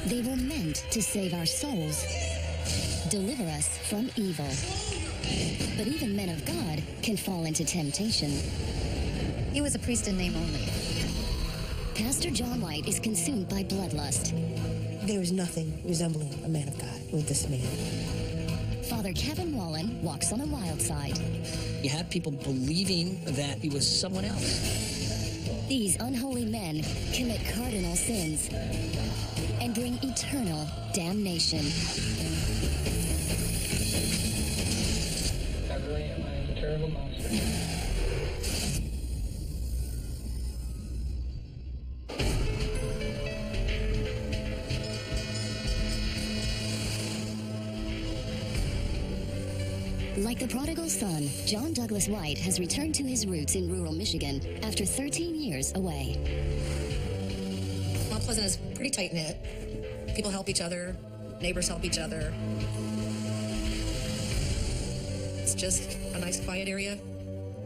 They were meant to save our souls, deliver us from evil. But even men of God can fall into temptation. He was a priest in name only. Pastor John White is consumed by bloodlust. There is nothing resembling a man of God with this man. Father Kevin Wallen walks on the wild side. You had people believing that he was someone else. These unholy men commit cardinal sins and bring eternal damnation. I really am. I am a terrible monster. Like the prodigal son, John Douglas White has returned to his roots in rural Michigan after 13 years away. Mount Pleasant is pretty tight-knit. People help each other. Neighbors help each other. It's just a nice, quiet area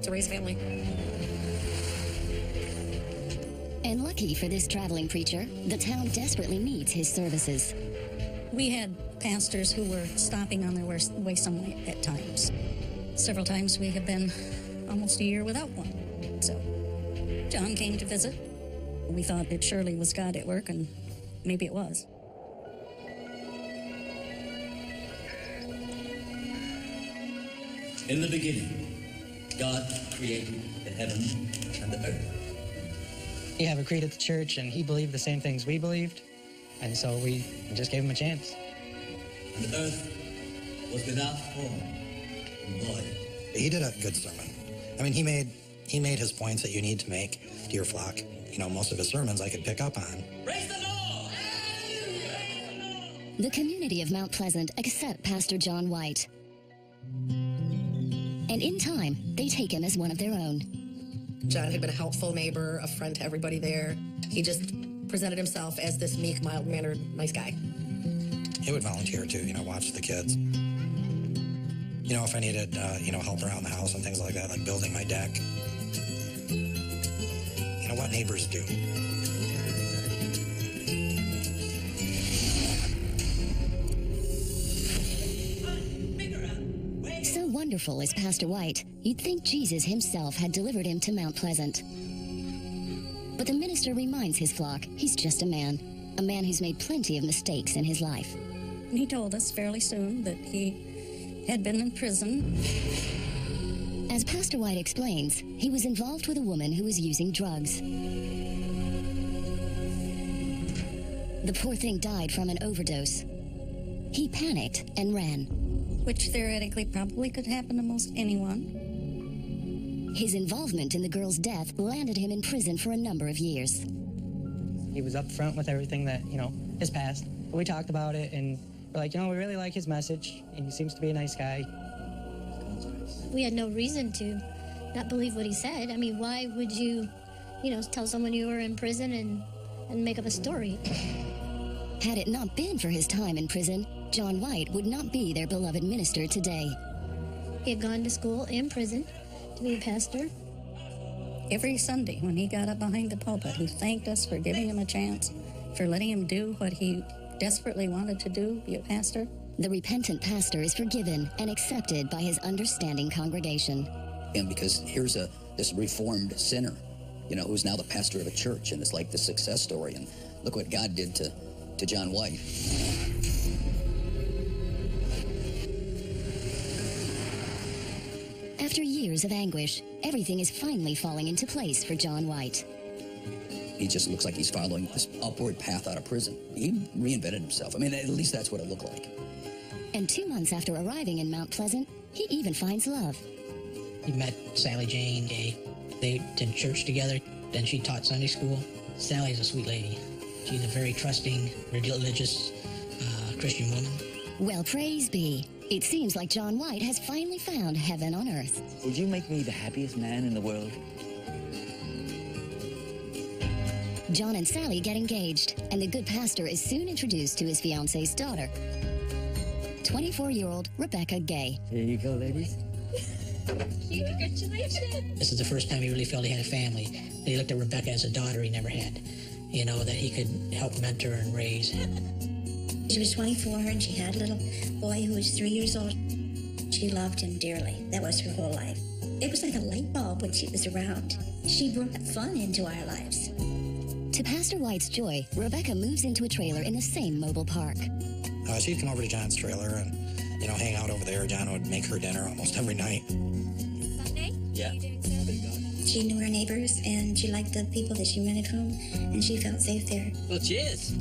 to raise family. And lucky for this traveling preacher, the town desperately needs his services. We had pastors who were stopping on their way somewhere at times. Several times we have been almost a year without one. So John came to visit. We thought it surely was God at work, and maybe it was. In the beginning, God created the heaven and the earth. We have a creed at the church, and he believed the same things we believed, and so we just gave him a chance. And the earth was without form and void. He did a good sermon. I mean, he made his points that you need to make to your flock. You know, most of his sermons I could pick up on. Praise the Lord! The community of Mount Pleasant accept Pastor John White. And in time, they take him as one of their own. John had been a helpful neighbor, a friend to everybody there. He just presented himself as this meek, mild-mannered, nice guy. He would volunteer too, you know, watch the kids. You know, if I needed, help around the house and things like that, like building my deck. You know what neighbors do. So wonderful is Pastor White, you'd think Jesus himself had delivered him to Mount Pleasant. But the minister reminds his flock he's just a man who's made plenty of mistakes in his life. He told us fairly soon that he had been in prison. As Pastor White explains, he was involved with a woman who was using drugs. The poor thing died from an overdose. He panicked and ran. Which theoretically probably could happen to most anyone. His involvement in the girl's death landed him in prison for a number of years. He was up front with everything that, his past. We talked about it, and we're like, we really like his message, and he seems to be a nice guy. We had no reason to not believe what he said. I mean, why would you, tell someone you were in prison and make up a story? Had it not been for his time in prison, John White would not be their beloved minister today. He had gone to school in prison to be a pastor. Every Sunday when he got up behind the pulpit, he thanked us for giving him a chance, for letting him do what he desperately wanted to do, be a pastor. The repentant pastor is forgiven and accepted by his understanding congregation. And because here's this reformed sinner, who's now the pastor of a church, and it's like the success story, and look what God did to John White. After years of anguish, everything is finally falling into place for John White. He just looks like he's following this upward path out of prison. He reinvented himself. I mean, at least that's what it looked like. And 2 months after arriving in Mount Pleasant, he even finds love. He met Sally Jane Gay. They did church together. Then she taught Sunday school. Sally's a sweet lady. She's a very trusting, religious Christian woman. Well, praise be. It seems like John White has finally found heaven on earth. Would you make me the happiest man in the world? John and Sally get engaged, and the good pastor is soon introduced to his fiance's daughter, 24-year-old Rebecca Gay. Here you go, ladies. Congratulations. This is the first time he really felt he had a family. He looked at Rebecca as a daughter he never had, that he could help mentor and raise. She was 24 and she had a little boy who was 3 years old. She loved him dearly. That was her whole life. It was like a light bulb when she was around. She brought fun into our lives. To Pastor White's joy, Rebecca moves into a trailer in the same mobile park. She'd come over to John's trailer and, hang out over there. John would make her dinner almost every night. Sunday? Yeah. She knew her neighbors and she liked the people that she rented from, and she felt safe there. Well, cheers.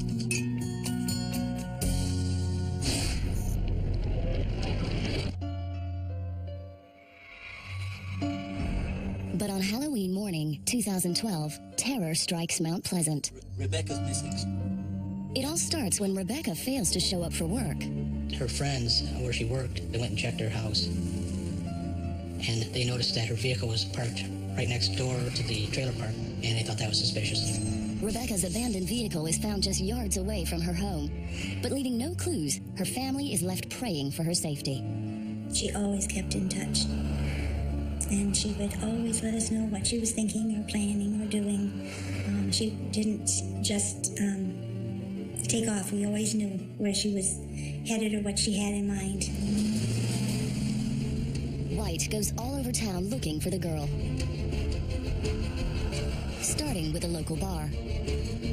But on Halloween morning, 2012, terror strikes Mount Pleasant. Rebecca's missing. It all starts when Rebecca fails to show up for work. Her friends, where she worked, they went and checked her house. And they noticed that her vehicle was parked right next door to the trailer park, and they thought that was suspicious. Rebecca's abandoned vehicle is found just yards away from her home. But leaving no clues, her family is left praying for her safety. She always kept in touch. And she would always let us know what she was thinking or planning or doing. She didn't just take off. We always knew where she was headed or what she had in mind. White goes all over town looking for the girl, starting with a local bar.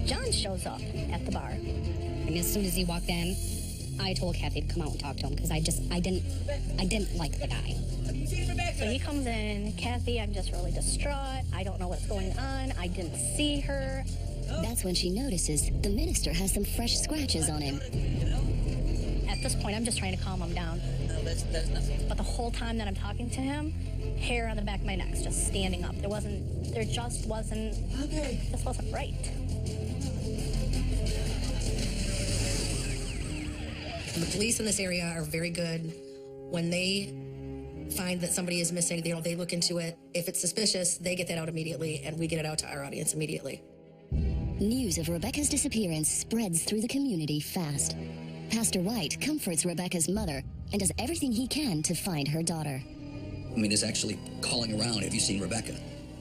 John shows up at the bar. And as soon as he walked in, I told Kathy to come out and talk to him because I didn't like the guy. So he comes in, Kathy, I'm just really distraught. I don't know what's going on. I didn't see her. That's when she notices the minister has some fresh scratches on him. At this point, I'm just trying to calm him down. No, that's nothing. But the whole time that I'm talking to him, hair on the back of my neck's just standing up. This wasn't right. The police in this area are very good. When they find that somebody is missing, they look into it. If it's suspicious, they get that out immediately, and we get it out to our audience immediately. News of Rebecca's disappearance spreads through the community fast. Pastor White comforts Rebecca's mother and does everything he can to find her daughter. I mean, it's actually calling around, have you seen Rebecca?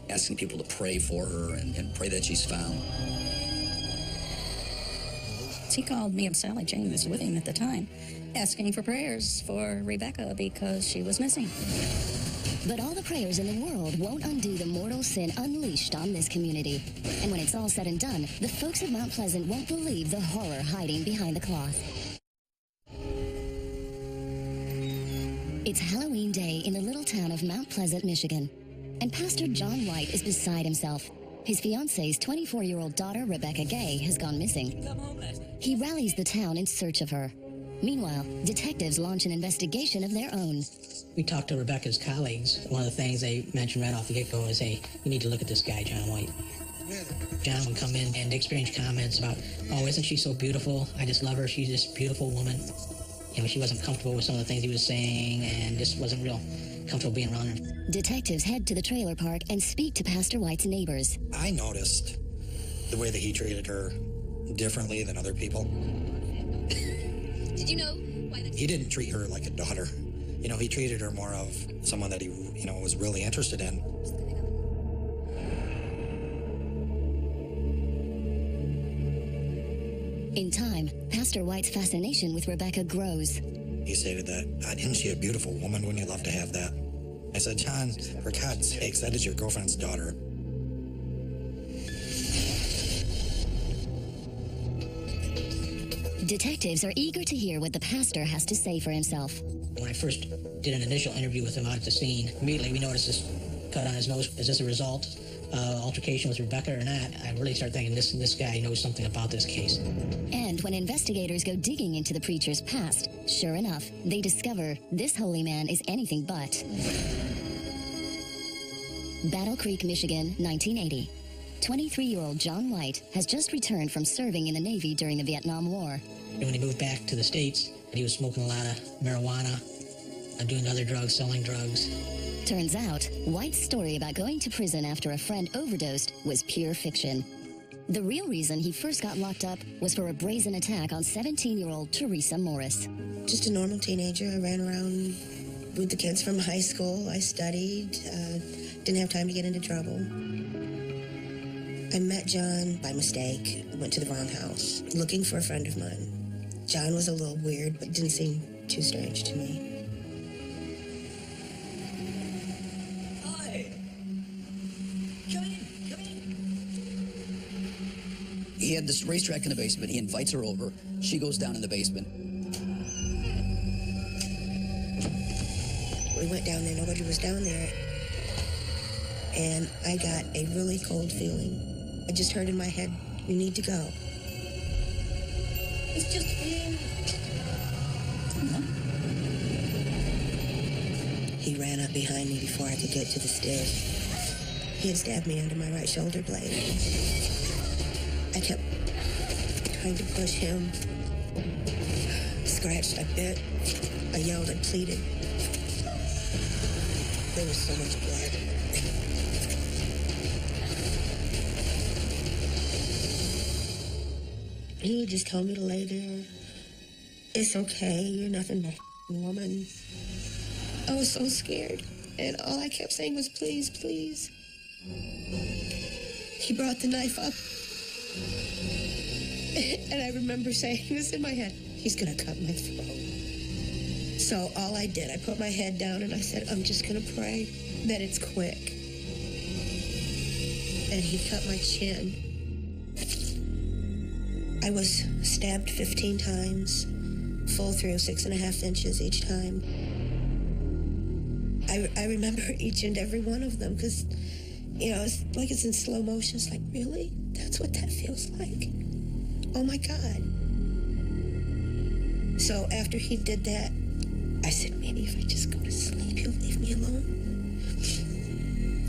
Asking people to pray for her and pray that she's found. He called me, and Sally Jane was with him at the time, asking for prayers for Rebecca because she was missing. But all the prayers in the world won't undo the mortal sin unleashed on this community. And when it's all said and done, the folks of Mount Pleasant won't believe the horror hiding behind the cloth. It's Halloween Day in the little town of Mount Pleasant, Michigan. And Pastor John White is beside himself. His fiance's 24-year-old daughter, Rebecca Gay, has gone missing. He rallies the town in search of her. Meanwhile, detectives launch an investigation of their own. We talked to Rebecca's colleagues. One of the things they mentioned right off the get-go is, hey, you need to look at this guy, John White. John would come in and exchange comments about, oh, isn't she so beautiful? I just love her. She's this beautiful woman. She wasn't comfortable with some of the things he was saying and just wasn't real comfortable being around her. Detectives head to the trailer park and speak to Pastor White's neighbors. I noticed the way that he treated her differently than other people. Did you know why He didn't treat her like a daughter. He treated her more of someone that he, was really interested in. In time, Pastor White's fascination with Rebecca grows. He stated that, isn't she a beautiful woman? Wouldn't you love to have that? I said, John, for God's sakes, that is your girlfriend's daughter. Detectives are eager to hear what the pastor has to say for himself. When I first did an initial interview with him out at the scene, immediately we noticed this cut on his nose. Is this a result of altercation with Rebecca or not? I really started thinking this guy knows something about this case. And when investigators go digging into the preacher's past, sure enough, they discover this holy man is anything but. Battle Creek, Michigan, 1980. 23-year-old John White has just returned from serving in the Navy during the Vietnam War. When he moved back to the States, he was smoking a lot of marijuana, doing other drugs, selling drugs. Turns out, White's story about going to prison after a friend overdosed was pure fiction. The real reason he first got locked up was for a brazen attack on 17-year-old Teresa Morris. Just a normal teenager. I ran around with the kids from high school. I studied, didn't have time to get into trouble. I met John by mistake. I went to the wrong house looking for a friend of mine. John was a little weird, but didn't seem too strange to me. Hi. Come in. He had this racetrack in the basement. He invites her over. She goes down in the basement. We went down there, nobody was down there. And I got a really cold feeling. I just heard in my head, "You need to go." It's just him. He ran up behind me before I could get to the stairs. He had stabbed me under my right shoulder blade. I kept trying to push him. Scratched, I bit, I yelled, I pleaded. There was so much blood. He would just tell me to lay there. It's okay, you're nothing but a woman. I was so scared, and all I kept saying was, please, please. He brought the knife up, and I remember saying this in my head, he's gonna cut my throat. So all I did, I put my head down and I said, I'm just gonna pray that it's quick. And he cut my chin. I was stabbed 15 times, full through, 6.5 inches each time. I remember each and every one of them because, you know, it's like it's in slow motion. It's like, really? That's what that feels like? Oh my God. So after he did that, I said, maybe if I just go to sleep, he'll leave me alone.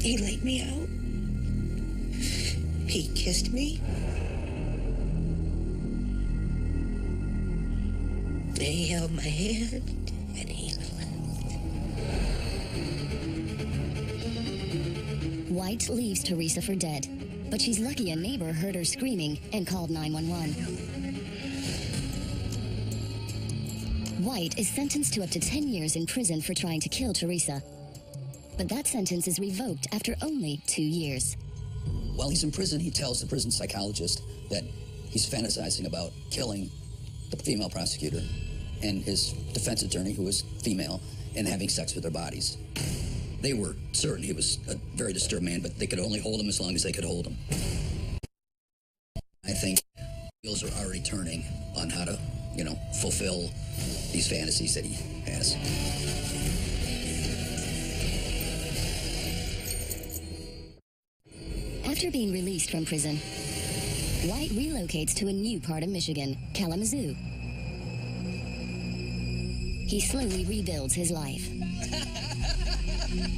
He laid me out. He kissed me. And he held my hand, and he left. White leaves Teresa for dead, but she's lucky a neighbor heard her screaming and called 911. White is sentenced to up to 10 years in prison for trying to kill Teresa. But that sentence is revoked after only 2 years. While he's in prison, he tells the prison psychologist that he's fantasizing about killing the female prosecutor and his defense attorney, who was female, and having sex with their bodies. They were certain he was a very disturbed man, but they could only hold him as long as they could hold him. I think wheels are already turning on how to, you know, fulfill these fantasies that he has. After being released from prison, White relocates to a new part of Michigan, Kalamazoo. He slowly rebuilds his life.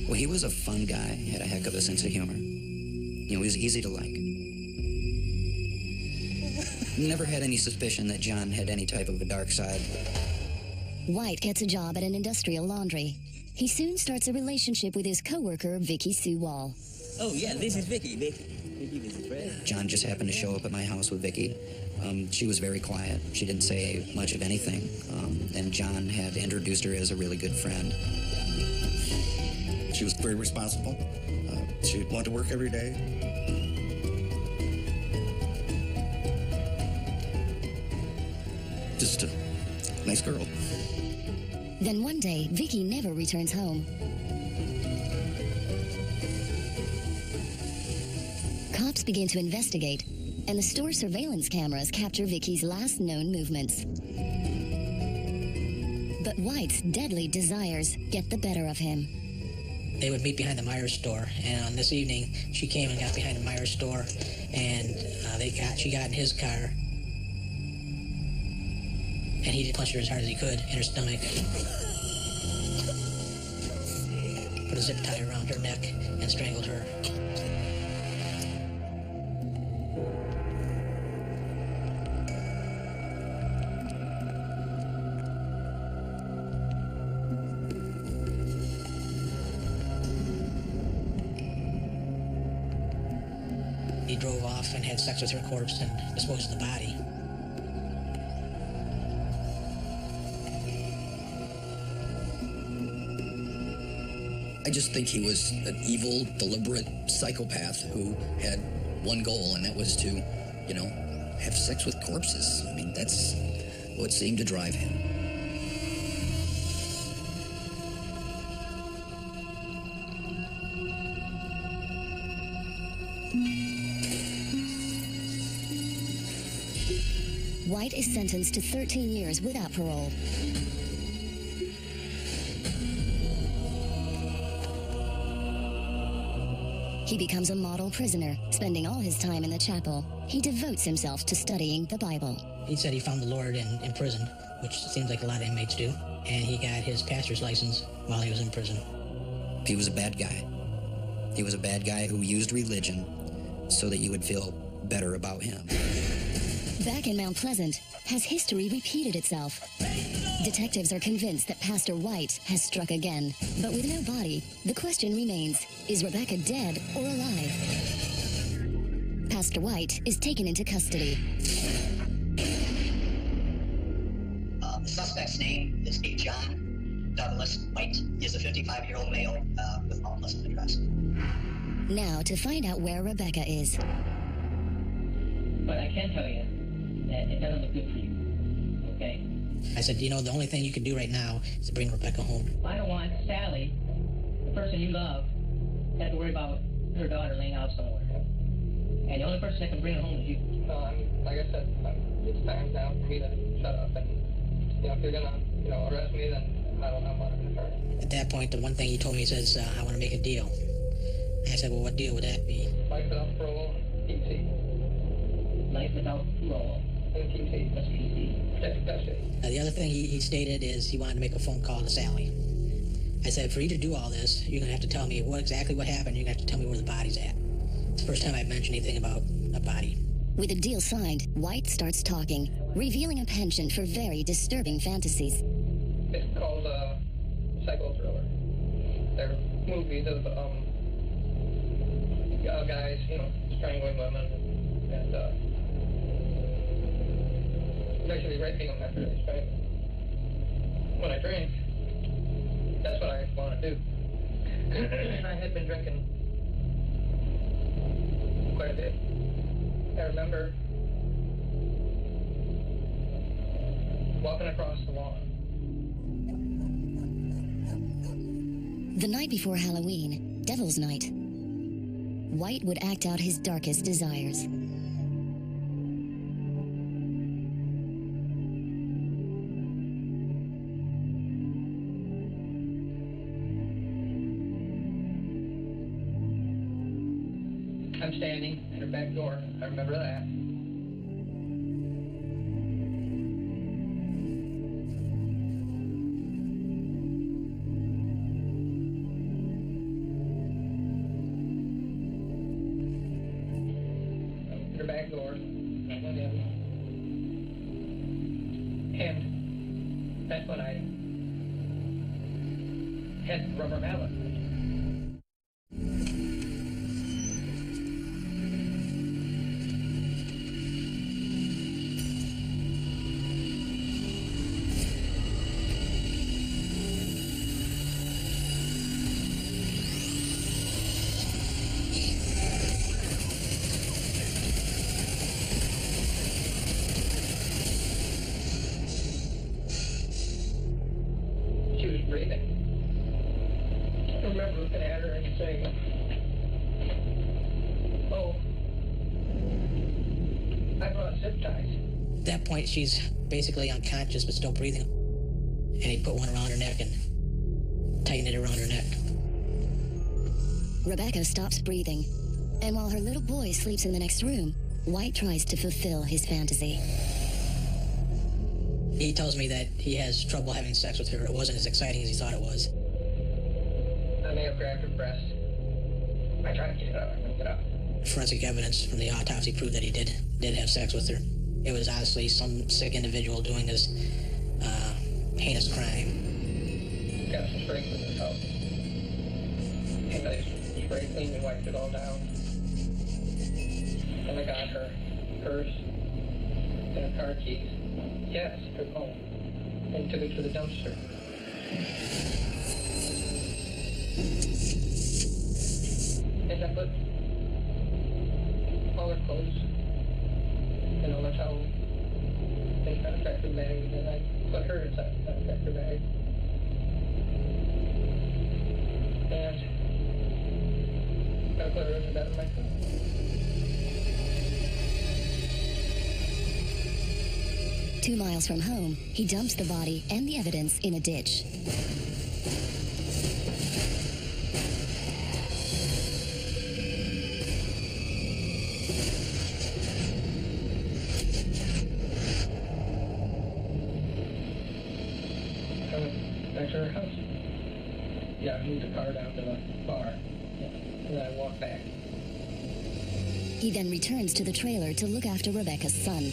Well, he was a fun guy. He had a heck of a sense of humor. He was easy to like. Never had any suspicion that John had any type of a dark side. White gets a job at an industrial laundry. He soon starts a relationship with his coworker, Vicky Sue Wall. Oh, yeah, this is Vicky. Vicky is his friend. John just happened to show up at my house with Vicky. She was very quiet. She didn't say much of anything. And John had introduced her as a really good friend. She was very responsible. She wanted to work every day. Just a nice girl. Then one day, Vicky never returns home. Cops begin to investigate, and the store surveillance cameras capture Vicky's last known movements. But White's deadly desires get the better of him. They would meet behind the Myers store, and on this evening, she came and got behind the Myers store, and she got in his car, and he punched her as hard as he could in her stomach. Put a zip tie around her neck and strangled her. He drove off and had sex with her corpse and disposed of the body. I just think he was an evil, deliberate psychopath who had one goal, and that was to, you know, have sex with corpses. I mean, that's what seemed to drive him. White is sentenced to 13 years without parole. He becomes a model prisoner, spending all his time in the chapel. He devotes himself to studying the Bible. He said he found the Lord in prison, which seems like a lot of inmates do, and he got his pastor's license while he was in prison. He was a bad guy. He was a bad guy who used religion so that you would feel better about him. Back in Mount Pleasant, has history repeated itself? Detectives are convinced that Pastor White has struck again. But with no body, the question remains, is Rebecca dead or alive? Pastor White is taken into custody. The suspect's name is John Douglas White. He is a 55-year-old male with Mount Pleasant address. Now to find out where Rebecca is. But I can tell you that it doesn't look good for you, okay? I said, you know, the only thing you can do right now is to bring Rebecca home. I don't want Sally, the person you love, to have to worry about her daughter laying out somewhere. And the only person that can bring her home is you. Like I said, it's time now for me to shut up. And, if you're gonna, arrest me, then I don't want to hurt. At that point, the one thing he told me, he says, I want to make a deal. And I said, well, what deal would that be? Life without parole, PT. Life without parole, and PT. That's PT. That's it. The other thing he stated is he wanted to make a phone call to Sally. I said, for you to do all this, you're going to have to tell me exactly what happened. You're going to have to tell me where the body's at. It's the first time I've mentioned anything about a body. With a deal signed, White starts talking, revealing a penchant for very disturbing fantasies. It's called psycho thriller. They're movies of guys, strangling women and basically raping them after they strangle them. When I drink, that's what I want to do. And I had been drinking quite a bit. I remember walking across the lawn. The night before Halloween, Devil's Night, White would act out his darkest desires. I'm standing at her back door. I remember that. Her back door. I went in. And that's when I had rubber mallet. Breathing. I remember looking at her and saying, "Oh, I brought zip ties." At that point, she's basically unconscious but still breathing. And he put one around her neck and tightened it around her neck. Rebecca stops breathing, and while her little boy sleeps in the next room, White tries to fulfill his fantasy. He tells me that he has trouble having sex with her. It wasn't as exciting as he thought it was. I may have grabbed her breast. I tried to get it out. I couldn't get it out. Forensic evidence from the autopsy proved that he did have sex with her. It was honestly some sick individual doing this heinous crime. Got some spray cleaner out. And I spray cleaned and wiped it all down. And I got her purse and her car keys. Yes, took home and took it to the dumpster. And I put all her clothes and all her towels and got a factory bag and her inside the packer bag. And I put her in the bed of my car. 2 miles from home, he dumps the body and the evidence in a ditch. I went back to her house. Yeah, I moved the car down to the bar. Yeah, and then I walked back. He then returns to the trailer to look after Rebecca's son.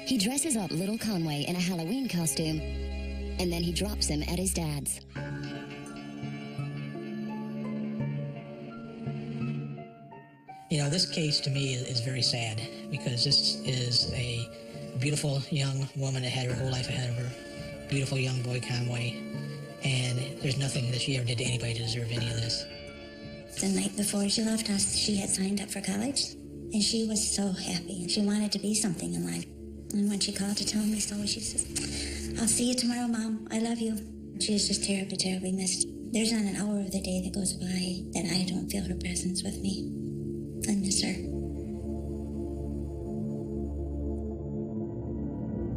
He dresses up little Conway in a Halloween costume, and then he drops him at his dad's. You know, this case to me is very sad because this is a beautiful young woman that had her whole life ahead of her, beautiful young boy Conway, and there's nothing that she ever did to anybody to deserve any of this. The night before she left us, she had signed up for college, and she was so happy. She wanted to be something in life. And when she called to tell me so, she says, "I'll see you tomorrow, Mom. I love you." She is just terribly, terribly missed. There's not an hour of the day that goes by that I don't feel her presence with me. I miss her.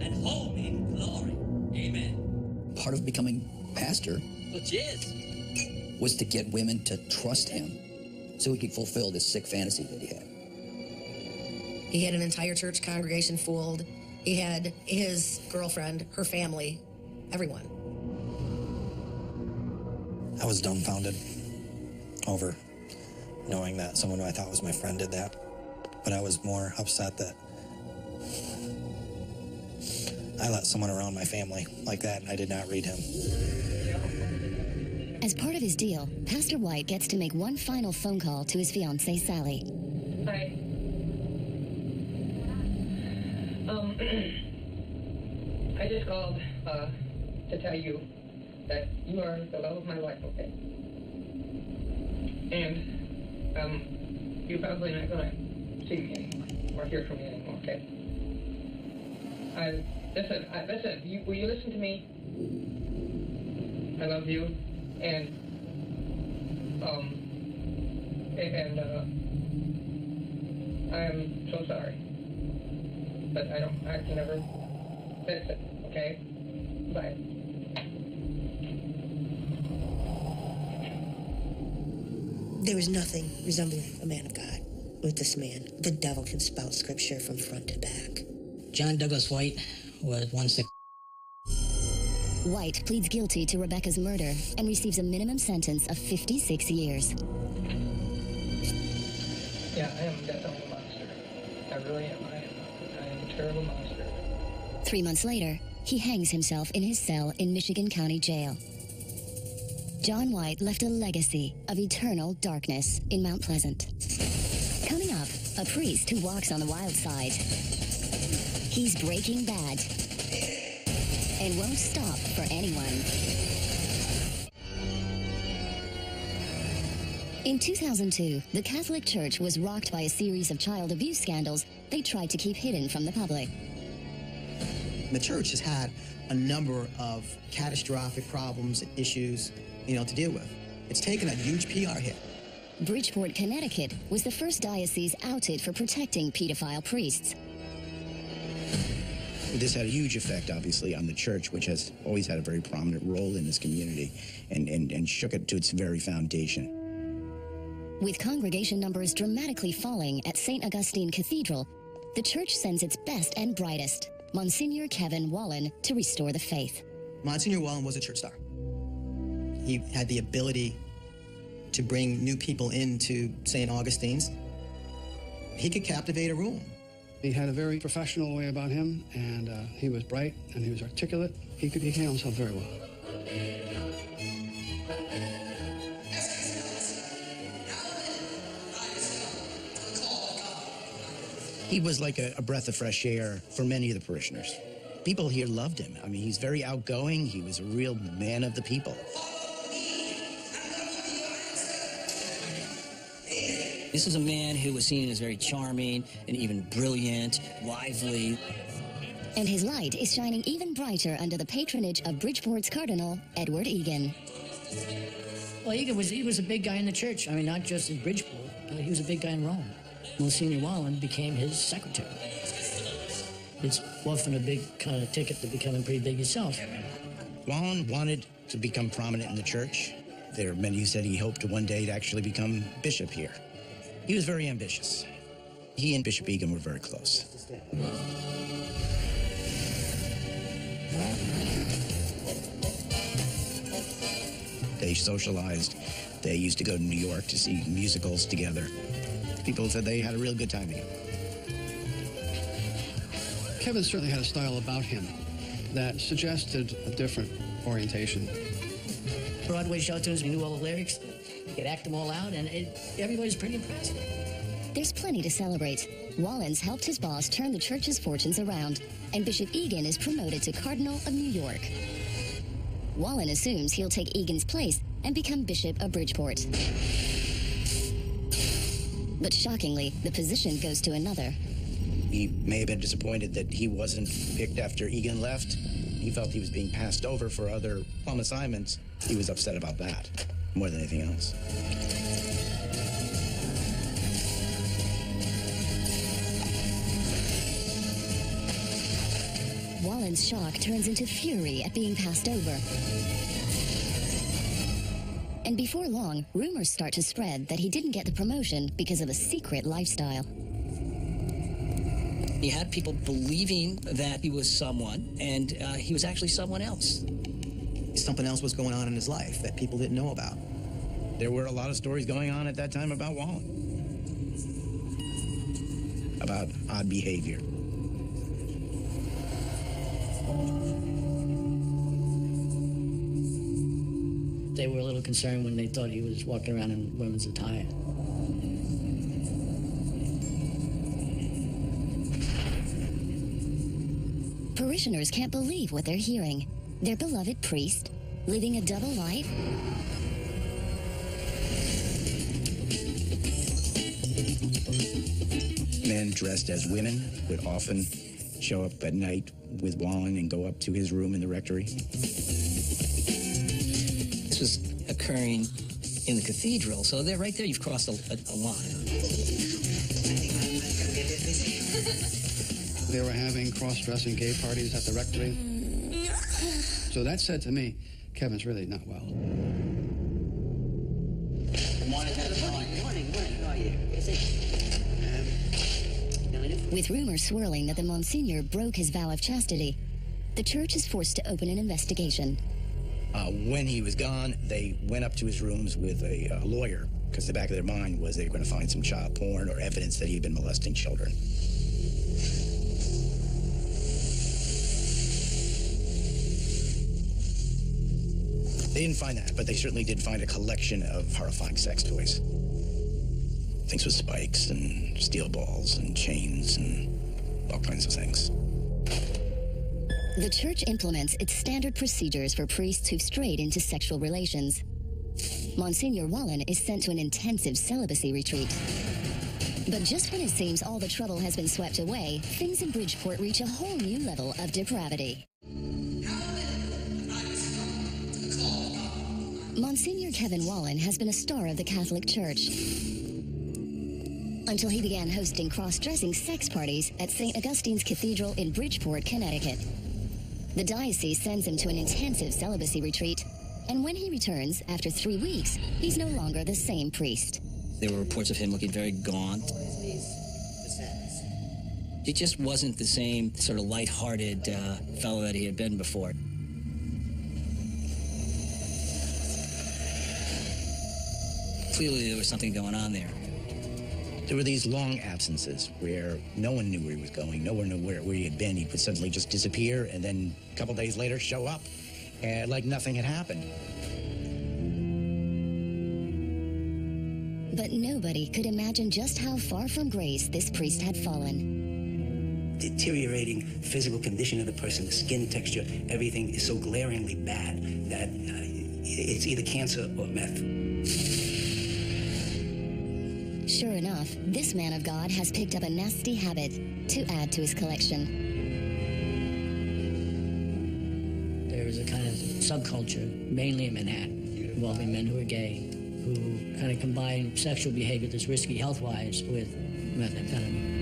And home in glory. Amen. Part of becoming pastor Which is? was to get women to trust him so he could fulfill this sick fantasy that he had. He had an entire church congregation fooled. He had his girlfriend, her family, everyone. I was dumbfounded over knowing that someone who I thought was my friend did that. But I was more upset that I let someone around my family like that, and I did not read him. As part of his deal, Pastor White gets to make one final phone call to his fiancée, Sally. Hi. I just called to tell you that you are the love of my life, okay? And you're probably not gonna see me anymore or hear from me anymore, okay? Listen. Will you listen to me? I love you, and I'm so sorry, but I can never fix it, okay? Bye. There was nothing resembling a man of God with this man. The devil can spout scripture from front to back. John Douglas White was one sick. White pleads guilty to Rebecca's murder and receives a minimum sentence of 56 years. Yeah, I am definitely a monster. I really am. I am a terrible monster. 3 months later, he hangs himself in his cell in Michigan County Jail. John White left a legacy of eternal darkness in Mount Pleasant. Coming up, a priest who walks on the wild side. He's Breaking Bad and won't stop for anyone. In 2002, the Catholic Church was rocked by a series of child abuse scandals they tried to keep hidden from the public. The church has had a number of catastrophic problems and issues, to deal with. It's taken a huge PR hit. Bridgeport, Connecticut was the first diocese outed for protecting pedophile priests. This had a huge effect, obviously, on the church, which has always had a very prominent role in this community, and shook it to its very foundation. With congregation numbers dramatically falling at St. Augustine Cathedral, the church sends its best and brightest, Monsignor Kevin Wallen, to restore the faith. Monsignor Wallen was a church star. He had the ability to bring new people into St. Augustine's. He could captivate a room. He had a very professional way about him, and he was bright, and he was articulate. He handled himself very well. He was like a breath of fresh air for many of the parishioners. People here loved him. I mean, he's very outgoing. He was a real man of the people. This is a man who was seen as very charming and even brilliant, lively. And his light is shining even brighter under the patronage of Bridgeport's Cardinal, Edward Egan. Well, Egan was a big guy in the church. I mean, not just in Bridgeport, but he was a big guy in Rome. Monsignor Wallen became his secretary. It's often a big kind of ticket to becoming pretty big yourself. Wallen wanted to become prominent in the church. There are many who said he hoped to one day to actually become bishop here. He was very ambitious. He and Bishop Egan were very close. They socialized. They used to go to New York to see musicals together. People said they had a real good time together. Kevin certainly had a style about him that suggested a different orientation. Broadway show tunes, we knew all the lyrics. You could act them all out, and everybody's pretty impressed. There's plenty to celebrate. Wallen's helped his boss turn the church's fortunes around, and Bishop Egan is promoted to Cardinal of New York. Wallen assumes he'll take Egan's place and become Bishop of Bridgeport. But shockingly, the position goes to another. He may have been disappointed that he wasn't picked after Egan left. He felt he was being passed over for other plum assignments. He was upset about that more than anything else. Wallen's shock turns into fury at being passed over. And before long, rumors start to spread that he didn't get the promotion because of a secret lifestyle. He had people believing that he was someone, and he was actually someone else. Something else was going on in his life that people didn't know about. There were a lot of stories going on at that time about Wallen. About odd behavior. They were a little concerned when they thought he was walking around in women's attire. Parishioners can't believe what they're hearing. Their beloved priest, living a double life. Men dressed as women would often show up at night with Wallen and go up to his room in the rectory. This was occurring in the cathedral, so there, right there, you've crossed a line. They were having cross-dressing gay parties at the rectory. So that said to me, Kevin's really not well. Good morning. How are you? With rumors swirling that the Monsignor broke his vow of chastity, the church is forced to open an investigation. When he was gone, they went up to his rooms with a lawyer, because the back of their mind was they were going to find some child porn or evidence that he had been molesting children. They didn't find that, but they certainly did find a collection of horrifying sex toys. Things with spikes and steel balls and chains and all kinds of things. The church implements its standard procedures for priests who've strayed into sexual relations. Monsignor Wallen is sent to an intensive celibacy retreat. But just when it seems all the trouble has been swept away, things in Bridgeport reach a whole new level of depravity. Monsignor Kevin Wallen has been a star of the Catholic Church until he began hosting cross-dressing sex parties at St. Augustine's Cathedral in Bridgeport, Connecticut. The diocese sends him to an intensive celibacy retreat, and when he returns, after 3 weeks, he's no longer the same priest. There were reports of him looking very gaunt. He just wasn't the same sort of lighthearted fellow that he had been before. Clearly there was something going on there. There were these long absences where no one knew where he was going, no one knew where he had been. He would suddenly just disappear and then a couple days later show up and like nothing had happened. But nobody could imagine just how far from grace this priest had fallen. Deteriorating physical condition of the person, the skin texture, everything is so glaringly bad that it's either cancer or meth. Sure enough, this man of God has picked up a nasty habit to add to his collection. is a kind of subculture, mainly in Manhattan, involving men who are gay, who kind of combine sexual behavior that's risky health-wise with methamphetamine.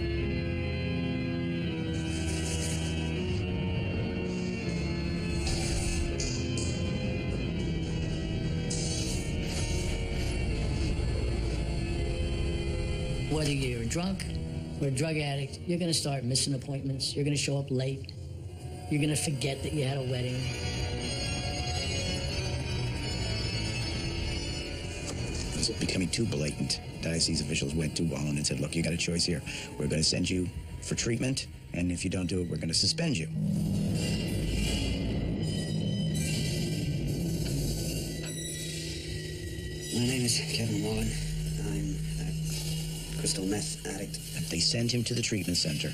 Whether you're drunk or a drug addict, you're going to start missing appointments. You're going to show up late. You're going to forget that you had a wedding. It was becoming too blatant. Diocese officials went to Wallen and said, look, you got a choice here. We're going to send you for treatment, and if you don't do it, we're going to suspend you. My name is Kevin Wallen. I'm a crystal meth addict. They sent him to the treatment center,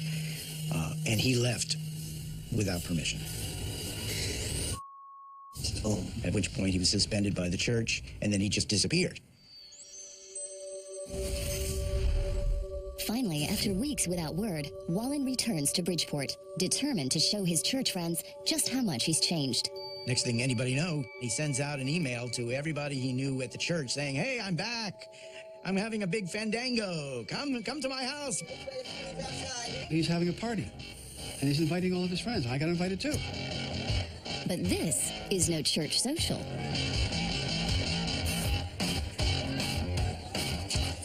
and he left without permission. Oh. At which point he was suspended by the church, and then he just disappeared. Finally, after weeks without word, Wallen returns to Bridgeport, determined to show his church friends just how much he's changed. Next thing anybody knows, he sends out an email to everybody he knew at the church saying, hey, I'm back. I'm having a big fandango. Come to my house. He's having a party, and he's inviting all of his friends. I got invited too. But this is no church social.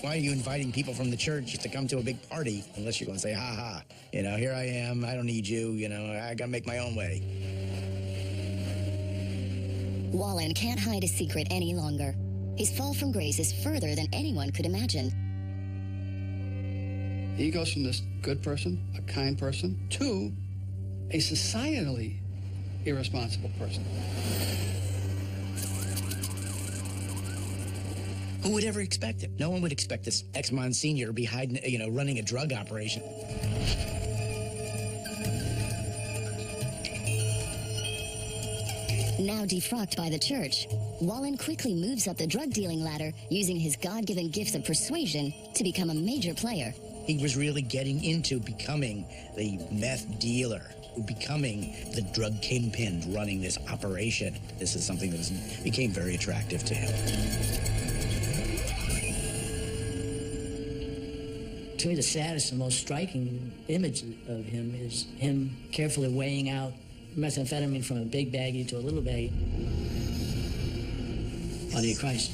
Why are you inviting people from the church to come to a big party unless you're going to say, ha ha, you know, here I am, I don't need you, you know, I got to make my own way. Wallen can't hide his secret any longer. His fall from grace is further than anyone could imagine. He goes from this good person, a kind person, to a societally irresponsible person. Who would ever expect it? No one would expect this ex-Monsignor to be hiding, you know, running a drug operation. Now defrocked by the church, Wallen quickly moves up the drug-dealing ladder using his God-given gifts of persuasion to become a major player. He was really getting into becoming the meth dealer, becoming the drug kingpin running this operation. This is something that became very attractive to him. To me, the saddest and most striking image of him is him carefully weighing out methamphetamine from a big baggie to a little baggie. Body of Christ.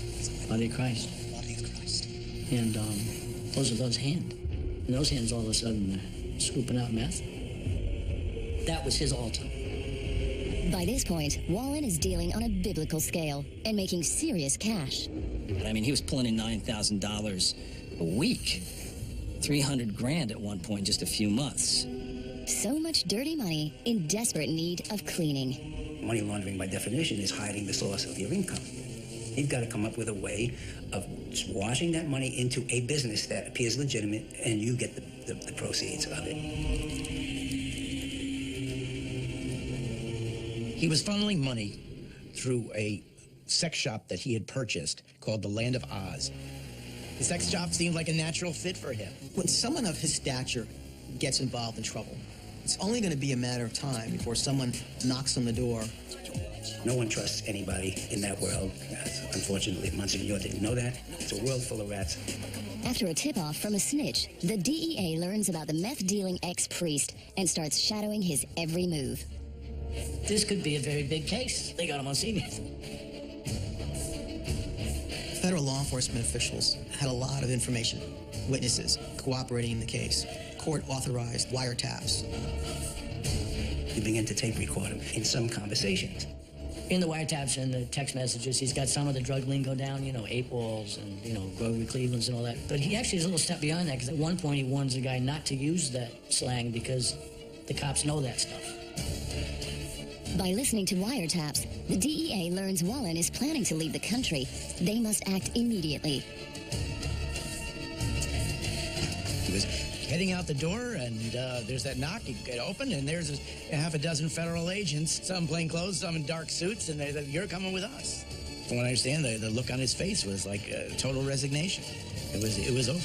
Body of Christ. Body of Christ. And those are those hands. And those hands all of a sudden scooping out meth. That was his altar. By this point, Wallen is dealing on a biblical scale and making serious cash. I mean, he was pulling in $9,000 a week. 300 grand at one point, just a few months. So much dirty money in desperate need of cleaning. Money laundering, by definition, is hiding the source of your income. You've got to come up with a way of washing that money into a business that appears legitimate, and you get the proceeds of it. He was funneling money through a sex shop that he had purchased called the Land of Oz. The sex shop seemed like a natural fit for him. When someone of his stature gets involved in trouble, it's only going to be a matter of time before someone knocks on the door. No one trusts anybody in that world. Unfortunately, Monsignor didn't know that. It's a world full of rats. After a tip-off from a snitch, the DEA learns about the meth-dealing ex-priest and starts shadowing his every move. This could be a very big case. They got him on senior. Federal law enforcement officials had a lot of information, witnesses cooperating in the case, court-authorized wiretaps. You begin to tape record him in some conversations. In the wiretaps and the text messages, he's got some of the drug lingo down, you know, 8 balls and, you know, Grovery Clevelands and all that. But he actually is a little step beyond that, because at one point he warns the guy not to use that slang because the cops know that stuff. By listening to wiretaps, the DEA learns Wallen is planning to leave the country. They must act immediately. He was heading out the door, and there's that knock. You get open, and there's a half a dozen federal agents, some plain clothes, some in dark suits, and they said, "You're coming with us." From what I understand, the look on his face was like total resignation. It was over.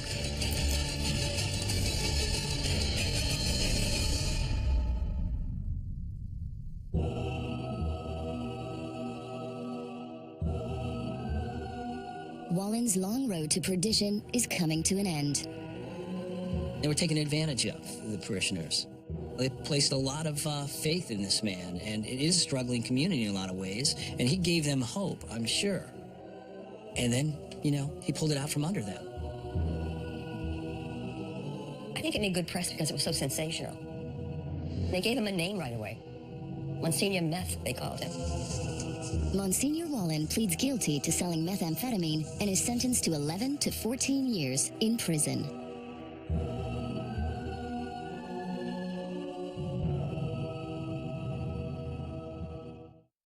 Wallen's long road to perdition is coming to an end. They were taken advantage of, the parishioners. They placed a lot of faith in this man, and it is a struggling community in a lot of ways, and he gave them hope, I'm sure. And then, you know, he pulled it out from under them. I think it made good press because it was so sensational. They gave him a name right away. Monsignor Meth, they called him. Monsignor Wallen pleads guilty to selling methamphetamine and is sentenced to 11 to 14 years in prison.